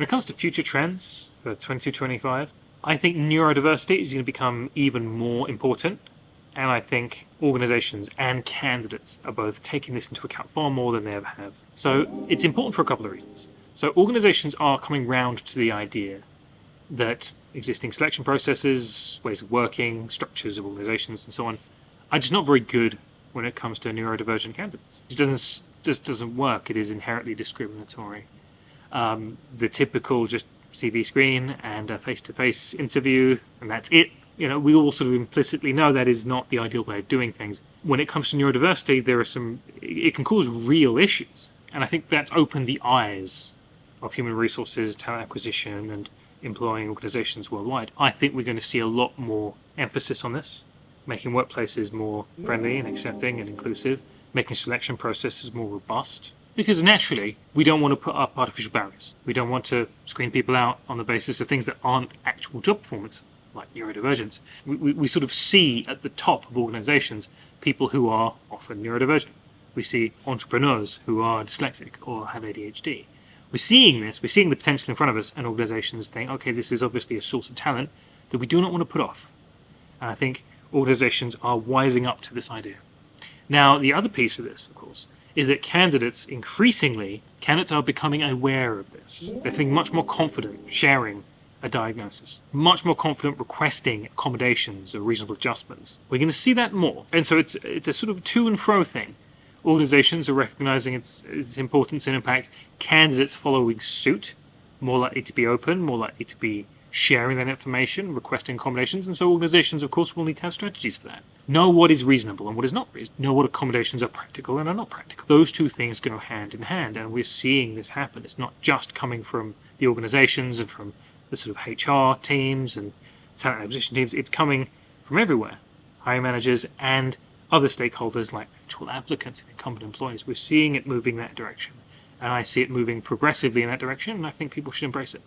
When it comes to future trends for 2025, I think neurodiversity is going to become even more important. And I think organizations and candidates are both taking this into account far more than they ever have. So it's important for a couple of reasons. So organizations are coming round to the idea that existing selection processes, ways of working, structures of organizations and so on are just not very good when it comes to neurodivergent candidates. It just doesn't work. It is inherently discriminatory. The typical just CV screen and a face-to-face interview, and that's it. You know, we all sort of implicitly know that is not the ideal way of doing things. When it comes to neurodiversity, it can cause real issues. And I think that's opened the eyes of human resources, talent acquisition, and employing organizations worldwide. I think we're going to see a lot more emphasis on this, making workplaces more friendly and accepting and inclusive, making selection processes more robust. Because naturally, we don't want to put up artificial barriers. We don't want to screen people out on the basis of things that aren't actual job performance, like neurodivergence. We sort of see at the top of organizations people who are often neurodivergent. We see entrepreneurs who are dyslexic or have ADHD. We're seeing this, we're seeing the potential in front of us, and organizations think, okay, this is obviously a source of talent that we do not want to put off. And I think organizations are wising up to this idea. Now, the other piece of this, of course, is that candidates are becoming aware of this. They're feeling much more confident sharing a diagnosis, much more confident requesting accommodations or reasonable adjustments. We're going to see that more. And so it's a sort of to and fro thing. Organizations are recognizing its importance and impact. Candidates following suit, more likely to be open, more likely to be sharing that information, requesting accommodations. And so organizations, of course, will need to have strategies for that. Know what is reasonable and what is not reasonable. Know what accommodations are practical and are not practical. Those two things go hand in hand, and we're seeing this happen. It's not just coming from the organizations and from the sort of HR teams and talent acquisition teams. It's coming from everywhere. Hiring managers and other stakeholders like actual applicants and incumbent employees. We're seeing it moving that direction. And I see it moving progressively in that direction, and I think people should embrace it.